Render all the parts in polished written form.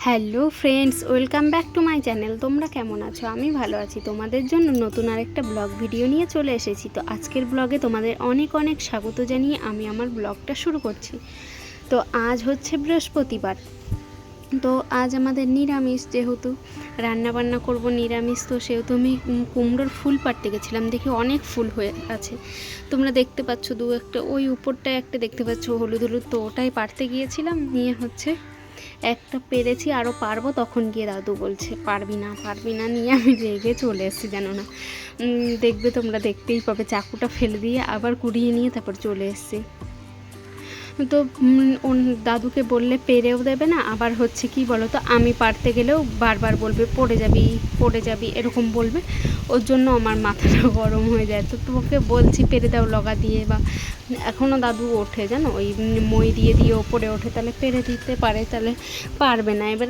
Hello friends, welcome back to my channel. তোমরা কেমন আছো? আমি ভালো আছি। তোমাদের জন্য নতুন আরেকটা ব্লগ ভিডিও নিয়ে চলে এসেছি। তো আজকের ব্লগে তোমাদের অনেক অনেক স্বাগত জানিয়ে আমি আমার ব্লগটা শুরু করছি। তো আজ হচ্ছে বৃহস্পতিবার। তো আজ আমাদের নিরামিষ, যেহেতু রান্নাবান্না করব নিরামিষ, তো সেহেতু আমি কুমড়োর ফুল পাড়তে গেছিলাম। দেখি অনেক ফুল হয়ে আছে, তোমরা দেখতে পাচ্ছ দু একটা, ওই উপরটায় একটা দেখতে পাচ্ছ হলুদ হলুদ, তো ওটাই পাড়তে গিয়েছিলাম। নিয়ে হচ্ছে একটা পেরেছি, আরও পারবো, তখন গিয়ে দাদু বলছে পারবি না পারবি না, নিয়ে আমি রেগে চলে এসেছি জানো না। দেখবে, তোমরা দেখতেই পাবে, চাকুটা ফেলে দিয়ে আবার কুড়িয়ে নিয়ে তারপর চলে এসেছি। তো দাদুকে বললে পেরেও দেবে না, আবার হচ্ছে কি বলো তো, আমি পারতে গেলেও বারবার বলবে পড়ে যাবি এরকম বলবে। ওর জন্য আমার মাথাটা গরম হয়ে যায়। তো তোমাকে বলছি পেরে দাও লগা দিয়ে, বা এখনও দাদু ওঠে জানো, ওই মই দিয়ে দিয়ে ওপরে ওঠে, তাহলে পেরে দিতে পারে, তাহলে পারবে না। এবার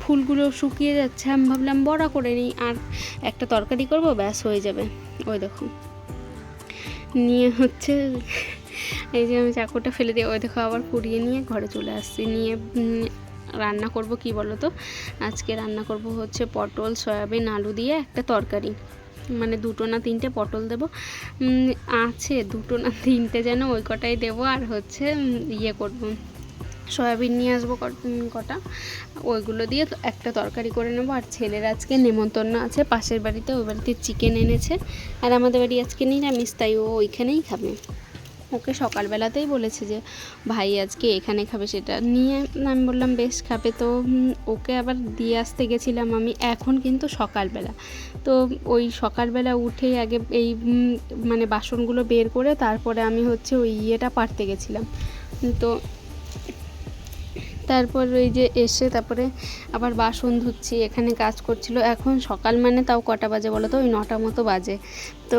ফুলগুলো শুকিয়ে যাচ্ছে, আমি ভাবলাম বড়া করে নিই, আর একটা তরকারি করব, ব্যাস হয়ে যাবে। ওই দেখো, নিয়ে হচ্ছে এই যে আমি চাকুটা ফেলে দিয়ে, ওই দেখো আবার কুড়িয়ে নিয়ে ঘরে চলে আসছি। নিয়ে রান্না করব কি বলো তো, আজকে রান্না করব হচ্ছে পটল সয়াবিন আলু দিয়ে একটা তরকারি, মানে 2 না 3টে পটল দেবো, আছে 2 না 3টে যেন, ওই কটাই দেবো। আর হচ্ছে ইয়ে করব, সয়াবিন নিয়ে আসবো কটা, ওইগুলো দিয়ে একটা তরকারি করে নেবো। আর ছেলের আজকে নেমন্তন্ন আছে পাশের বাড়িতে, ওই বাড়িতে চিকেন এনেছে, আর আমাদের বাড়ি আজকে নিরামিষ, তাই ও ওইখানেই খাবে। ওকে সকালবেলাতেই বলেছে যে ভাই আজকে এখানে খাবে, সেটা নিয়ে আমি বললাম বেশ খাবে। তো ওকে আবার দিয়ে আসতে গেছিলাম আমি, এখন কিন্তু সকালবেলা। তো ওই সকালবেলা উঠেই আগে এই মানে বাসনগুলো বের করে তারপরে আমি হচ্ছে ওই ইয়েটা পাড়তে গেছিলাম। তো তারপর ওই যে এসে তারপরে আবার বাসন ধুচ্ছি, এখানে কাজ করছিল। এখন সকাল মানে তাও কটা বাজে বলো তো, ওই 9টা মতো বাজে। তো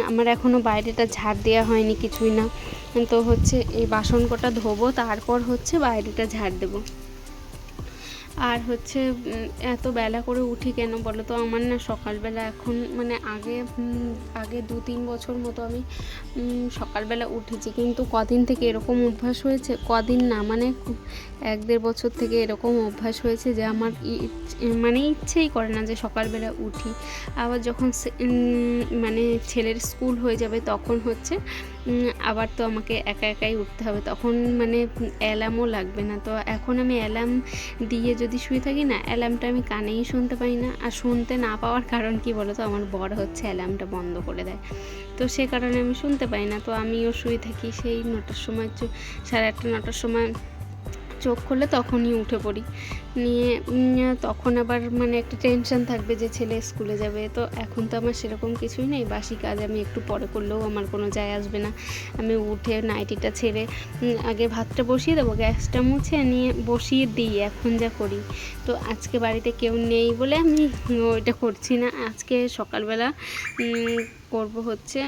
আমার এখনও বাইরেটা ঝাড় দেওয়া হয়নি, কিছুই না। তো হচ্ছে এই বাসন কটা ধোবো, তারপর হচ্ছে বাইরেটা ঝাড় দেবো। আর হচ্ছে এত বেলা করে উঠি কেন বলো তো, আমার না সকালবেলা এখন মানে আগে 2-3 বছর মতো আমি সকালবেলা উঠেছি, কিন্তু কদিন থেকে এরকম অভ্যাস হয়েছে, কদিন না মানে 1-1.5 বছর থেকে এরকম অভ্যাস হয়েছে যে আমার মানে ইচ্ছেই করে না যে সকালবেলা উঠি। আবার যখন মানে ছেলের স্কুল হয়ে যাবে তখন হচ্ছে আবার তো আমাকে একা একাই উঠতে হবে, তখন মানে অ্যালার্মও লাগবে না। তো এখন আমি অ্যালার্ম দিয়ে যদি শুয়ে থাকি না, অ্যালার্মটা আমি কানেই শুনতে পাই না। আর শুনতে না পাওয়ার কারণ কি বলো তো, আমার বর হচ্ছে অ্যালার্মটা বন্ধ করে দেয়, তো সে কারণে আমি শুনতে পাই না। তো আমিও শুয়ে থাকি সেই 9টার সময়, 8:30 9টার সময় চোখ খুলে তখনই উঠে পড়ি। নিয়ে তখন আবার মানে একটা টেনশন থাকবে যে ছেলে স্কুলে যাবে। তো এখন তো আমার সেরকম কিছুই নেই, বাসি কাজ আমি একটু পরে করলেও আমার কোনো যায় আসবে না। আমি উঠে নাইটিটা ছেড়ে আগে ভাতটা বসিয়ে দেবো, গ্যাসটা মুছে নিয়ে বসিয়ে দিই, এখন যা করি। তো আজকে বাড়িতে কেউ নেই বলে আমি ওইটা করছি না। আজকে সকালবেলা করব হচ্ছে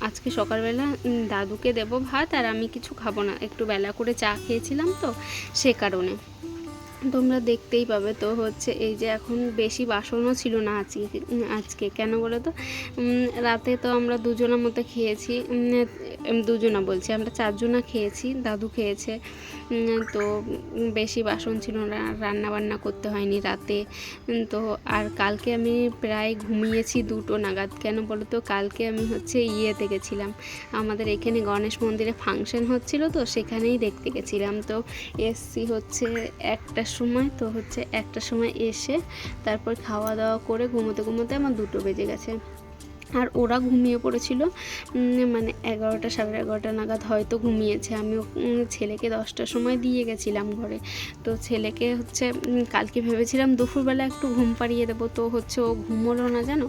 আজকে সকালবেলা দাদুকে দেবো ভাত, আর আমি কিছু খাবো না, একটু বেলা করে চা খেয়েছিলাম তো সে কারণে, তোমরা দেখতেই পাবে। তো হচ্ছে এই যে এখন বেশি বাসনও ছিল না আজকে কেন বলো তো, রাতে তো আমরা 2জনের মতো খেয়েছি, 2জনা বলছি, আমরা 4জনা খেয়েছি, দাদু খেয়েছে। তো বেশি বাসন ছিল না, রান্না বান্না করতে হয়নি রাতে। তো আর কালকে আমি প্রায় ঘুমিয়েছি 2টো নাগাদ, কেন বলো তো, কালকে আমি হচ্ছে ইয়েতে গেছিলাম, আমাদের এখানে গণেশ মন্দিরে ফাংশন হচ্ছিল, তো সেখানেই দেখতে গেছিলাম। তো এসছি হচ্ছে 1টার সময়, তো হচ্ছে 1টার সময় এসে তারপর খাওয়া দাওয়া করে ঘুমোতে ঘুমোতে আমার 2টো বেজে গেছে। আর ওরা ঘুমিয়ে পড়েছিল মানে 11টা 11:30 নাগাদ হয়তো ঘুমিয়েছে। আমিও ছেলেকে 10টার সময় দিয়ে গেছিলাম ঘরে। তো ছেলেকে হচ্ছে কালকে ভেবেছিলাম দুপুরবেলা একটু ঘুম পাড়িয়ে দেবো, তো হচ্ছে ও ঘুমোলো না জানো,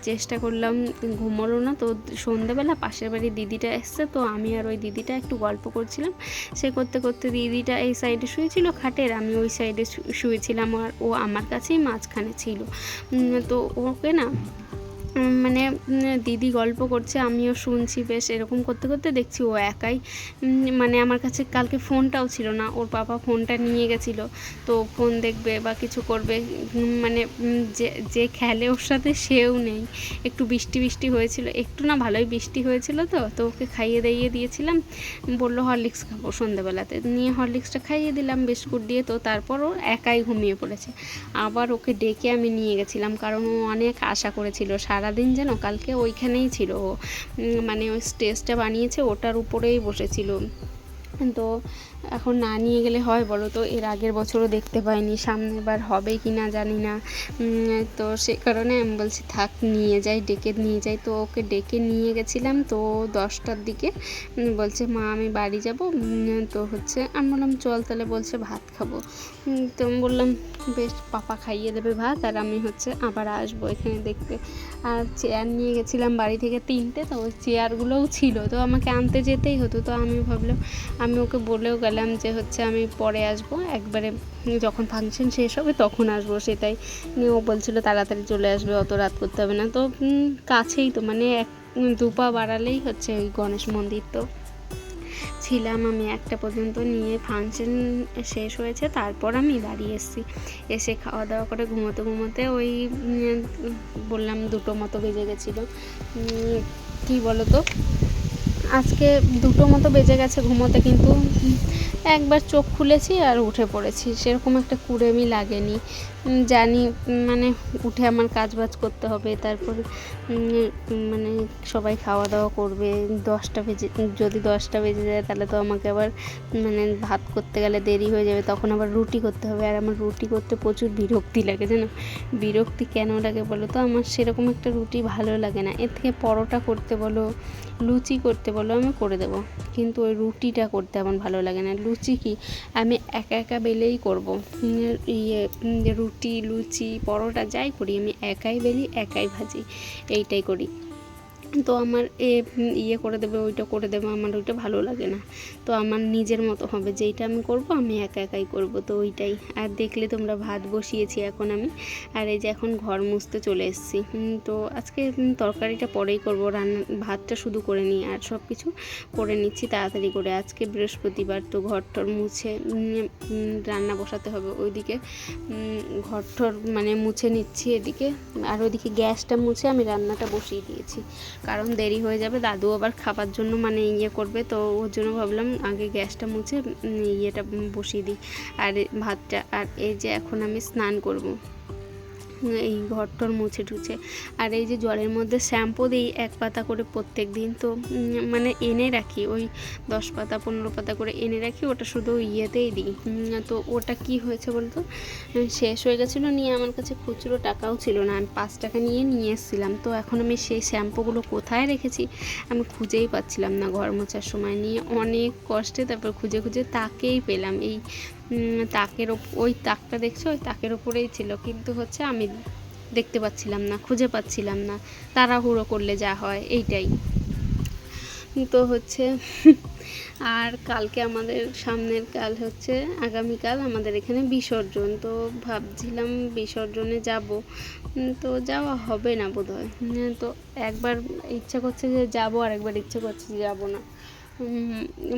চেষ্টা করলাম ঘুমোলো না। তো সন্ধ্যেবেলা পাশের বাড়ির দিদিটা এসছে, তো আমি আর ওই দিদিটা একটু গল্প করছিলাম, সে করতে করতে দিদিটা এই সাইডে শুয়েছিল খাটের, আমি ওই সাইডে শুয়েছিলাম, আর ও আমার কাছেই মাঝখানে ছিল। তো ওকে না মানে দিদি গল্প করছে, আমিও শুনছি, বেশ এরকম করতে করতে দেখছি ও একাই মানে আমার কাছে কালকে ফোনটাও ছিল না, ওর বাবা ফোনটা নিয়ে গেছিলো, তো ফোন দেখবে বা কিছু করবে, মানে যে যে খেলে ওর সাথে সেও নেই। একটু বৃষ্টি বৃষ্টি হয়েছিল, একটু না ভালোই বৃষ্টি হয়েছিল, তো ওকে খাইয়ে দাইয়ে দিয়েছিলাম, বললো হরলিক্স খাবো সন্ধ্যাবেলাতে, নিয়ে হরলিক্সটা খাইয়ে দিলাম বিস্কুট দিয়ে, তো তারপর ও একাই ঘুমিয়ে পড়েছে। আবার ওকে ডেকে আমি নিয়ে গেছিলাম, কারণ ও অনেক আশা করেছিল, সারাদিন যেন কালকে ওইখানেই ছিল ও, মানে ওই স্টেজটা বানিয়েছে ওটার উপরেই বসেছিল। তো এখন না নিয়ে গেলে হয় বলো তো, এর আগের বছরও দেখতে পাইনি, সামনেবার হবে কি না জানি না, তো সে কারণে আমি বলছি থাক নিয়ে যাই, ডেকে নিয়ে যাই। তো ওকে ডেকে নিয়ে গেছিলাম, তো 10টার দিকে বলছে মা আমি বাড়ি যাব, তো হচ্ছে আমি বললাম চল তাহলে, বলছে ভাত খাবো, তো আমি বললাম বেশ, পাপা খাইয়ে দেবে ভাত, আর আমি হচ্ছে আবার আসবো এখানে দেখতে। আর চেয়ার নিয়ে গেছিলাম বাড়ি থেকে 3টে, তো ওই চেয়ারগুলোও ছিল, তো আমাকে আনতে যেতেই হতো, তো আমি ভাবলাম, আমি ওকে বলেও গেলাম যে হচ্ছে আমি পরে আসবো, একবারে যখন ফাংশন শেষ হবে তখন আসবো, সেটাই নিয়ে ও বলছিল তাড়াতাড়ি চলে আসবে, অত রাত করতে হবে না, তো কাছেই তো, মানে 2 পা বাড়ালেই হচ্ছে ওই গণেশ মন্দির। তো ছিলাম আমি 1টা পর্যন্ত, নিয়ে ফাংশন শেষ হয়েছে, তারপর আমি বাড়ি এসেছি, এসে খাওয়া দাওয়া করে ঘুমোতে ঘুমোতে ওই বললাম 2টো মতো বেজে গেছিলো। কী বলো তো, আজকে 2টো মতো বেজে গেছে ঘুমোতে, কিন্তু একবার চোখ খুলেছি আর উঠে পড়েছি, সেরকম একটা কুড়েমি লাগেনি। জানি মানে উঠে আমার কাজ বাজ করতে হবে, তারপরে মানে সবাই খাওয়া দাওয়া করবে, 10টা বেজে, যদি 10টা বেজে যায় তাহলে তো আমাকে আবার মানে ভাত করতে গেলে দেরি হয়ে যাবে, তখন আবার রুটি করতে হবে, আর আমার রুটি করতে প্রচুর বিরক্তি লাগে, জানো বিরক্তি কেন লাগে বলো তো, আমার সেরকম একটা রুটি ভালো লাগে না, এর থেকে পরোটা করতে বলো, লুচি করতে বলো আমি করে দেবো, কিন্তু ওই রুটিটা করতে আমার ভালো লাগে না। লুচি কি আমি একা একা বেলেই করবো, রুটি লুচি পরোটা যাই করি আমি একাই বেলি একাই ভাজি, এইটাই করি। তো আমার ইয়ে করে দেবে, ওইটা করে দেবে, আমার ওইটা ভালো লাগে না, তো আমার নিজের মতো হবে, যেইটা আমি করব আমি একা একাই করব, তো ওইটাই। আর দেখলে তোমরা ভাত বসিয়েছি এখন আমি, আর এই যে এখন ঘর মুছতে চলে এসেছি। তো আজকে তরকারিটা পরেই করব, ভাতটা শুধু করে নিই, আর সব কিছু করে নিচ্ছি তাড়াতাড়ি করে। আজকে বৃহস্পতিবার, তো ঘর টর মুছে রান্না বসাতে হবে, ওইদিকে ঘর টর মানে মুছে নিচ্ছি এদিকে, আর ওইদিকে গ্যাসটা মুছে আমি রান্নাটা বসিয়ে দিয়েছি, কারণ দেরি হয়ে যাবে, দাদু আবার খাবার জন্য মানে ইয়ে করবে, তো ওর জন্য ভাবলাম আগে গ্যাসটা মুছে ইয়েটা বসিয়ে দিই, আর ভাতটা। আর এই যে এখন আমি স্নান করব, এই ঘরটর মুছে টুছে, আর এই যে জলের মধ্যে শ্যাম্পু দিই 1 পাতা করে প্রত্যেক দিন, তো মানে এনে রাখি ওই 10 পাতা 15 পাতা করে এনে রাখি, ওটা শুধু ইয়েতেই দিই। তো ওটা কি হয়েছে বলতো, শেষ হয়ে গেছিলো, নিয়ে আমার কাছে খুচরো টাকাও ছিল না, আমি 5 টাকা নিয়ে এসেছিলাম, তো এখন আমি সেই শ্যাম্পুগুলো কোথায় রেখেছি আমি খুঁজেই পাচ্ছিলাম না, ঘর মোছার সময় নিয়ে অনেক কষ্টে তারপর খুঁজে খুঁজে তাকেই পেলাম, এই তাকের ওই তাকটা দেখছো, ওই তাকের ওপরেই ছিল, কিন্তু হচ্ছে আমি দেখতে পাচ্ছিলাম না, খুঁজে পাচ্ছিলাম না, তাড়াহুড়ো করলে যা হয় এইটাই। তো হচ্ছে আর কালকে আমাদের সামনের কাল হচ্ছে আগামীকাল আমাদের এখানে বিসর্জন, তো ভাবছিলাম বিসর্জনে যাব, তো যাওয়া হবে না বোধহয়, তো একবার ইচ্ছা করছে যে যাব, আর একবার ইচ্ছা করছে যে যাব না,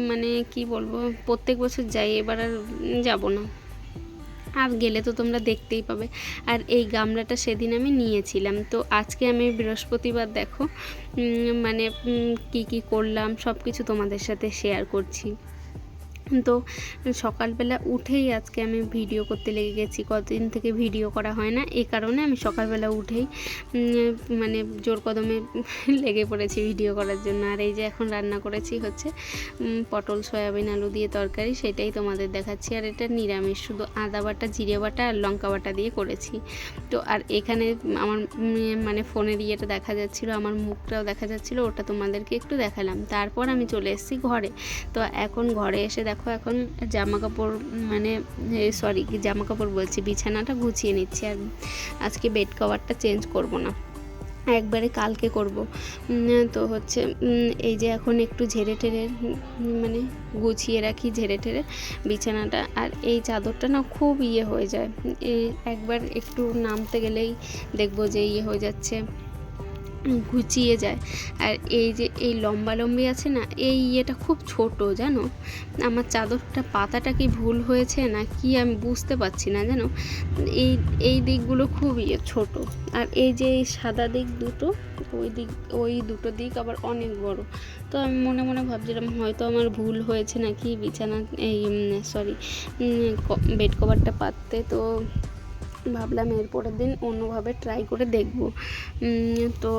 মানে কি বলবো, প্রত্যেক বছর যাই, এবার আর যাব না, আর গেলে তো তোমরা দেখতেই পাবে। আর এই গামলাটা সেদিন আমি নিয়েছিলাম, তো আজকে আমি বৃহস্পতিবার দেখো মানে কি করলাম সব কিছু তোমাদের সাথে শেয়ার করছি। তো সকালবেলা উঠেই আজকে আমি ভিডিও করতে লেগে গেছি, কতদিন থেকে ভিডিও করা হয় না, এই কারণে আমি সকালবেলা উঠেই মানে জোর কদমে লেগে পড়েছি ভিডিও করার জন্য। আর এই যে এখন রান্না করেছি হচ্ছে পটল সয়াবিন আলু দিয়ে তরকারি, সেটাই তোমাদের দেখাচ্ছি, আর এটা নিরামিষ, শুধু আদা বাটা জিরে বাটা আর লঙ্কা বাটা দিয়ে করেছি। তো আর এখানে আমার মানে ফোনের ইয়েটা দেখা যাচ্ছিলো, আমার মুখটাও দেখা যাচ্ছিলো, ওটা তোমাদেরকে একটু দেখালাম। তারপর আমি চলে এসেছি ঘরে, তো এখন ঘরে এসে দেখো এখন জামা কাপড় মানে জামা কাপড় বলছি, বিছানাটা গুছিয়ে নিচ্ছি, আর আজকে বেড কভারটা চেঞ্জ করব না, একবারে কালকে করব। তো হচ্ছে এই যে এখন একটু ঝেড়ে টেরে মানে গুছিয়ে রাখি, ঝেড়ে টেরে বিছানাটা। আর এই চাদরটা না খুব ইয়ে হয়ে যায়, একবার একটু নামতে গেলেই দেখবো যে ইয়ে হয়ে যাচ্ছে, ঘুচিয়ে যায়। আর এই যে এই লম্বালম্বি আছে না, এই ইয়েটা খুব ছোট জানো। আমার চাদরটা পাতাটা কি ভুল হয়েছে না কি আমি বুঝতে পারছি না জানো। এই এই দিকগুলো খুব ছোট। আর এই যে এই সাদা দিক দুটো, ওই দুটো দিক আবার অনেক বড়। তো আমি মনে মনে ভাবছিলাম হয়তো আমার ভুল হয়েছে নাকি বিছানা এই সরি বেড কভারটা পাততে। তো ভাবলাম এর পরের দিন অন্যভাবে ট্রাই করে দেখবো। তো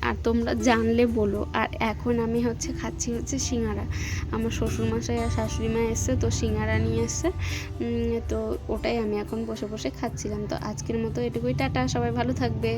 আর তোমরা জানলে বলো। আর এখন আমি খাচ্ছি সিঙ্গারা। আমার শ্বশুরমশাই আর শাশুড়ি মা এসছে, তো সিঙ্গারা নিয়ে এসছে। তো ওটাই আমি এখন বসে বসে খাচ্ছিলাম। তো আজকের মতো এটুকুই, টাটা, সবাই ভালো থাকবে।